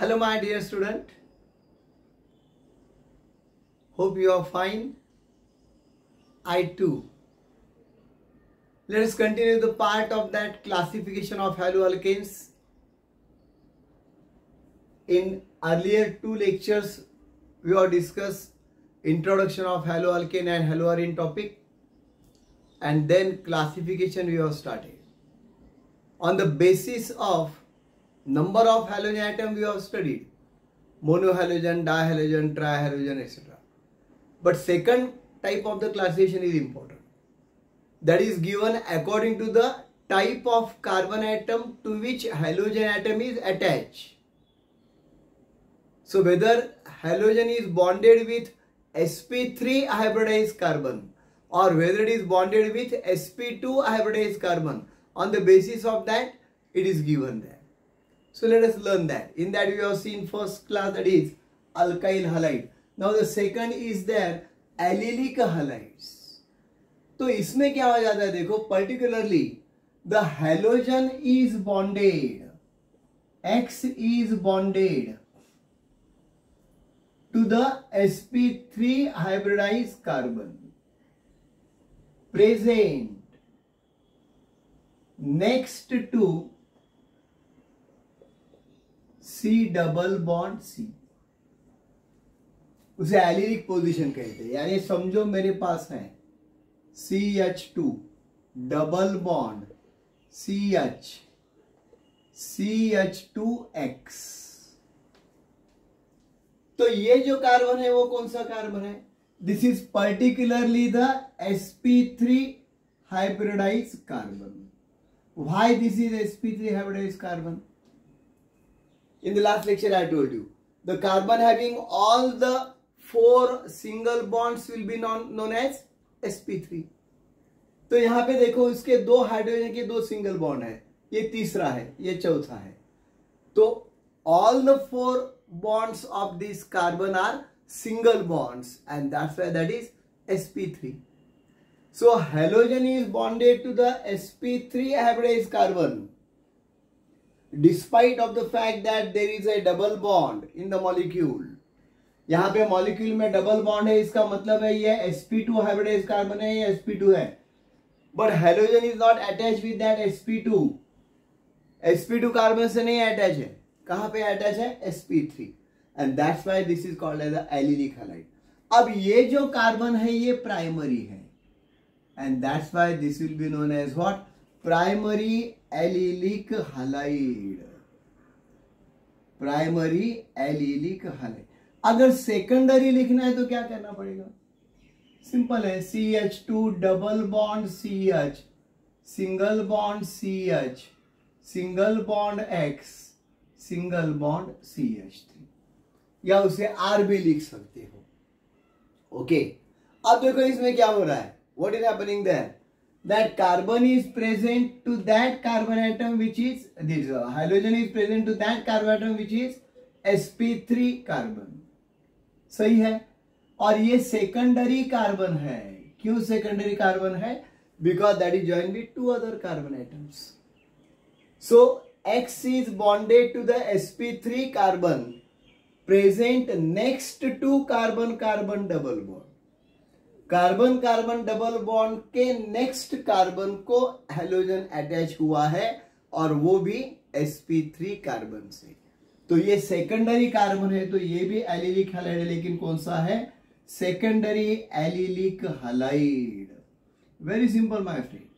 Hello my dear student, hope you are fine. I too. Let us continue the part of that classification of haloalkanes. In earlier two lectures we have discussed introduction of haloalkane and haloarine topic, and then classification we have started. On the basis of number of halogen atom we have studied monohalogen, dihalogen, trihalogen, etc. But second type of the classification is important. That is given according to the type of carbon atom to which halogen atom is attached. So whether halogen is bonded with sp3 hybridized carbon or whether it is bonded with sp2 hybridized carbon, on the basis of that it is given there. So let us learn that. In that we have seen first class, that is alkyl halide. Now the second is there allylic halides. तो इसमें क्या हो जाता है देखो, particularly the halogen is bonded, X is bonded to the sp3 hybridized carbon present next to C double bond C. उसे allylic position कहते हैं. यानी समझो मेरे पास है CH2 double bond CH CH2X. तो ये जो कार्बन है वो कौन सा कार्बन है? This is particularly the sp3 hybridized carbon. Why this is sp3 hybridized carbon? In the last lecture I told you the carbon having all the four single bonds will be known as sp3. तो यहां पे देखो इसके दो hydrogen के दो single bond है, ये तीसरा है, ये चौथा है. तो all the four bonds of this carbon are single bonds and that's why that is sp3. So halogen is bonded to the sp3 hybridized carbon despite of the fact that there is a double bond in the molecule. यहाँ पे molecule में double bond है, इसका मतलब है ये sp2 hybridised carbon है, ये sp2 है. But hydrogen is not attach with that sp2. sp2 carbon से नहीं अटैच है, कहां पे अटैच है? sp3. And that's why this is called as the allylic halide. अब ये जो कार्बन है ये प्राइमरी है and that's why this will be known as what? Primary allylic halide. Primary allylic halide. अगर सेकेंडरी लिखना है तो क्या करना पड़ेगा? सिंपल है, CH2 double bond CH single bond CH single bond X single bond CH3, या उसे R भी लिख सकते हो. ओके. अब देखो इसमें क्या हो रहा है. What is happening there? That carbon is present to that carbon atom which is this. Hydrogen is present to that carbon atom which is sp3 carbon. सही है. और ये सेकेंडरी कार्बन है. क्यों सेकेंडरी कार्बन है? Because that is joined with two other carbon atoms. So X is bonded to the sp3 carbon present next to carbon carbon double bond. Carbon carbon double bond के next carbon को halogen attach हुआ है और वो भी sp3 carbon से. तो ये सेकेंडरी कार्बन है, तो ये भी एलिलिक हैलाइड है, लेकिन कौन सा है? Secondary allylic halide. Very simple my friend.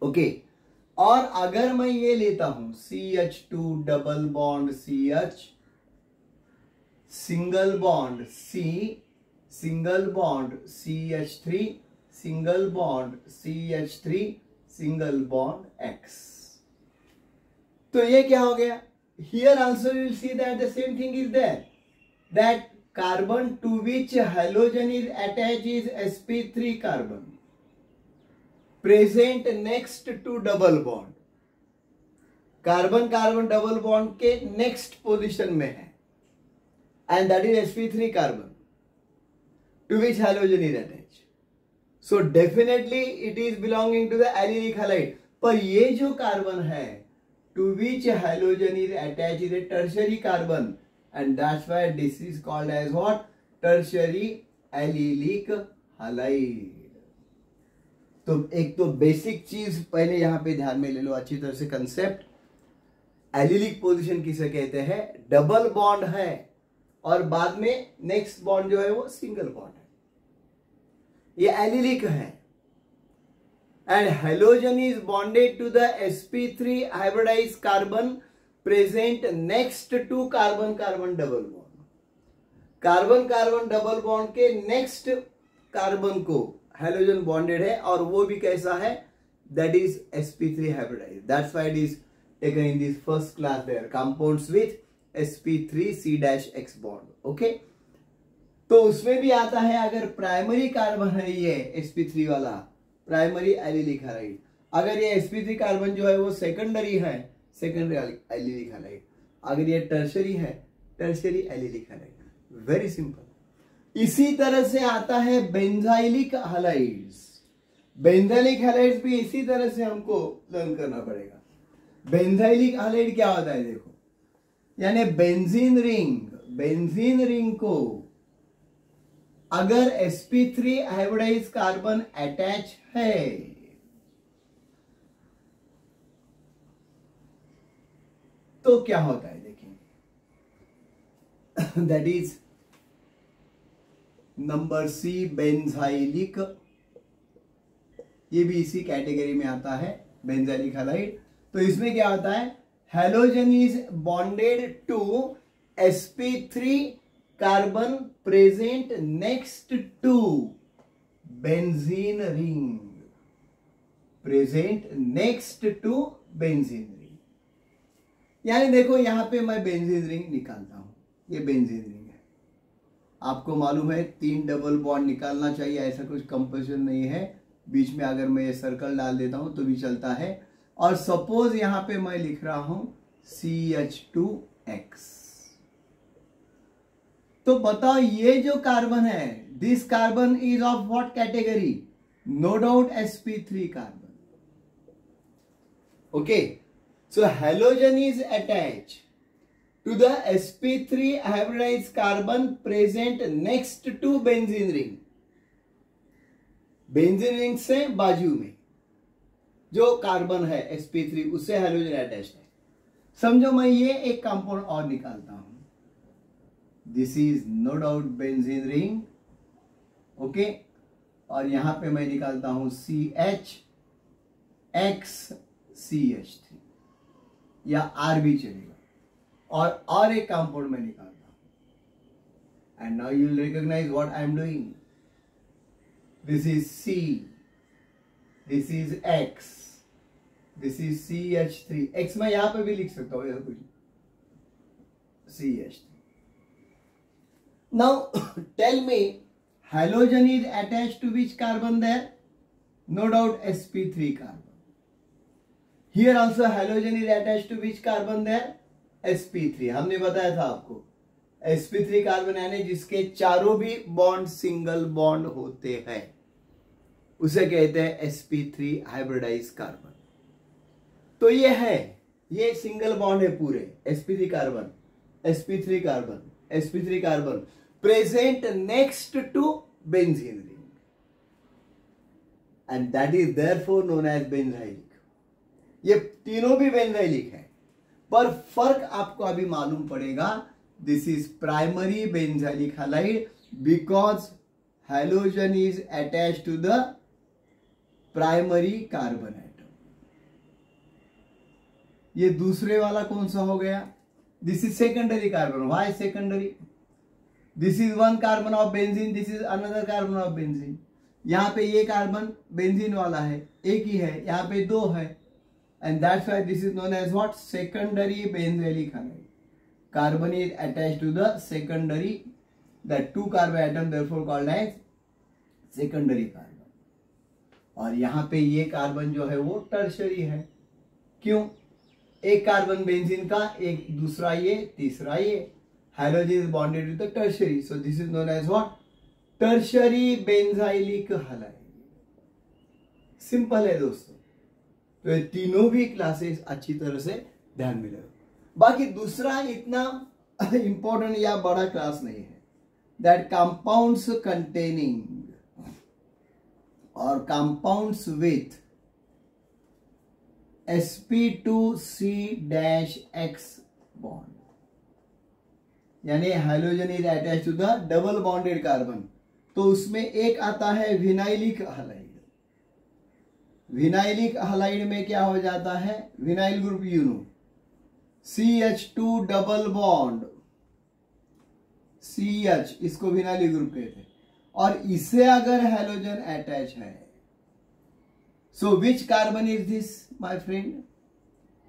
Okay. और अगर मैं ये लेता हूं CH2 double bond CH single bond C single bond CH3 single bond CH3 single bond X, तो ये क्या हो गया? Here also you will see that the same thing is there. That carbon to which halogen is attached is sp3 carbon present next to double bond. Carbon carbon double bond के next position में है and that is sp3 carbon to which halogen is attached. So definitely it is belonging to the allylic halide. पर ये जो carbon है to which halogen is attached is a tertiary carbon, and that's why this is called as what? Tertiary allylic halide. तो एक तो basic चीज पहले यहां पे ध्यान में ले लो अच्छी तरह से कंसेप्ट। एलिलिक पोजीशन किसे कहते हैं? डबल बॉन्ड है और बाद में नेक्स्ट बॉन्ड जो है वो सिंगल बॉन्ड है, ये एलिलिक है। And halogen is bonded to the sp3 hybridised carbon present next to carbon carbon double bond. Carbon carbon double bond के नेक्स्ट कार्बन को हेलोजन बॉन्डेड है, और वो भी कैसा है? That is sp3 hybridised. That's why it is taken in this first class there compounds with sp3c-x bond. Okay, तो उसमें भी आता है अगर प्राइमरी कार्बन है ये sp3 वाला, प्राइमरी एलिलिक हैलाइड। अगर ये sp3 कार्बन जो है वो सेकेंडरी है, सेकेंडरी एलिलिक हैलाइड। अगर ये टर्शरी है, tertiary allylic halide. Very simple. इसी तरह से आता है बेंजाइलिक हैलाइड्स। बेंजाइलिक हैलाइड्स भी इसी तरह से हमको लर्न करना पड़ेगा। बेंजाइलिक हैलाइड क्या होता है? देखो, यानी बेंजीन रिंग को अगर sp3 हाइब्रिडाइज्ड कार्बन अटैच है तो क्या होता है? देखिए, that is number C, benzylic. ये भी इसी कैटेगरी में आता है, बेंजाइलिक हैलाइड। तो इसमें क्या होता है? Halogen is bonded to sp3 carbon present next to benzene ring, present next to benzene ring. यानी देखो, यहां पे मैं बेंजीन रिंग निकालता हूं, ये बेंजीन रिंग है। आपको मालूम है 3 डबल बॉन्ड निकालना चाहिए, ऐसा कुछ कंपल्सन नहीं है। बीच में अगर मैं ये सर्कल डाल देता हूं तो भी चलता है। और सपोज यहां पे मैं लिख रहा हूं CH2X, तो बताओ ये जो कार्बन है, this carbon is of what category? No doubt sp3 carbon. Okay, so halogen is attach to the sp3 hybridised carbon present next to benzene ring. Benzene ring से बाजू में जो कार्बन है sp3, उससे हेलोजन अटैच है। समझो मैं ये एक कंपाउंड और निकालता हूं, this is no doubt benzene ring. Okay, और यहां पे मैं निकालता हूं CHX CH3, या R भी चलेगा, और एक कंपाउंड में निकालता हूं। And now you will recognise what I am doing. This is C, this is X, this is CH3। X मैं यहां पे भी लिख सकता हूं, कुछ CH3। Now tell me, halogen is attached to which carbon there? No doubt sp3 carbon. Here also halogen is attached to which carbon there? sp3। हमने बताया था आपको sp3 कार्बन यानी जिसके चारों भी बॉन्ड सिंगल बॉन्ड होते हैं, उसे कहते हैं sp3 हाइब्रिडाइज्ड कार्बन। तो ये है, ये सिंगल बॉन्ड है पूरे, sp3 carbon, sp3 carbon, sp3 carbon present next to benzene ring, and that is therefore known as benzylic। ये तीनों भी बेंजाइलिक है, पर फर्क आपको अभी मालूम पड़ेगा। This is primary benzylic halide because halogen is attach to the primary carbon atom. ये दूसरे वाला कौन सा हो गया? This is secondary carbon. Why secondary? This is one carbon of benzene, this is another carbon of benzene. यहां पे ये कार्बन बेंजीन वाला है, एक ही है, यहां पे 2 है, and that's why this is known as what? Secondary benzylic halide. Carbon is attached to the secondary, that 2 carbon atom therefore called as secondary carbon. और यहां पे ये कार्बन जो है वो टर्शरी है। क्यों? एक कार्बन बेंजीन का, एक दूसरा ये, तीसरा ये। Halogen is bonded with the tertiary, so this is known as what? Tertiary benzylic halide। Simple है दोस्तों। तो ये तीनों भी क्लासेस अच्छी तरह से ध्यान में रखो। बाकी दूसरा इतना इंपॉर्टेंट या बड़ा क्लास नहीं है, दैट कंपाउंड्स कंटेनिंग और कंपाउंड्स विथ sp2c-x बॉन्ड, यानी hydrogen is attached to the double bonded carbon, तो उसमें एक आता है विनाइलिक हलाइड। विनाइलिक हलाइड में क्या हो जाता है, vinyl group you know CH2 double bond CH, इसको विनाइलिक ग्रुप कहते हैं, और इसे अगर हैलोजन अटैच है, so which carbon is this my friend,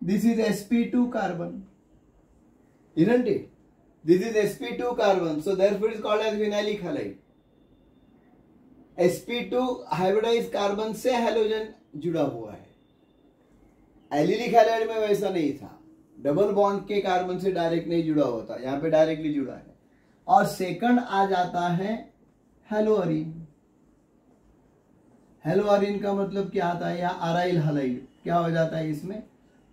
this is sp2 carbon, isn't it? This is sp2 carbon, so therefore it is called as vinylic halide. sp2 hybridize carbon से halogen जुड़ा हुआ है। Allylic halide में वैसा नहीं था, double bond के carbon से डायरेक्ट नहीं जुड़ा होता, यहां पे डायरेक्टली जुड़ा है। और सेकंड आ जाता है हेलोअरीन। हेलोअरीन का मतलब क्या आता है, या अराइल हलाइड, क्या हो जाता है इसमें,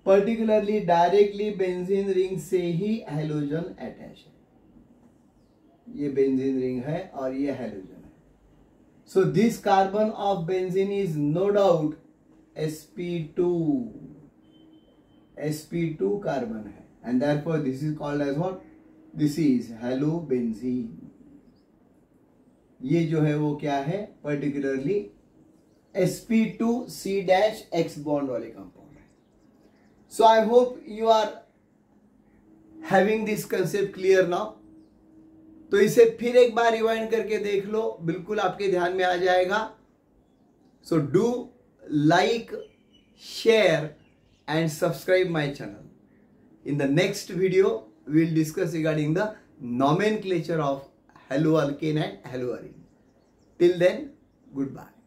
पर्टिकुलरली डायरेक्टली बेंजीन रिंग से ही हैलोजन अटैच है। ये बेंजीन रिंग है और ये हैलोजन है। So this carbon of benzene is no doubt sp2 carbon है, and therefore this is called as what, this is halobenzene. ये जो है वो क्या है, पर्टिकुलरली sp2c-x बॉन्ड वाले कंपाउंड है। So I hope you are having this concept clear now. तो इसे फिर एक बार रिवाइंड करके देख लो, बिल्कुल आपके ध्यान में आ जाएगा। So do like, share and subscribe my channel. In the next video, we will discuss regarding the nomenclature of haloalkane and haloarine. Till then, goodbye.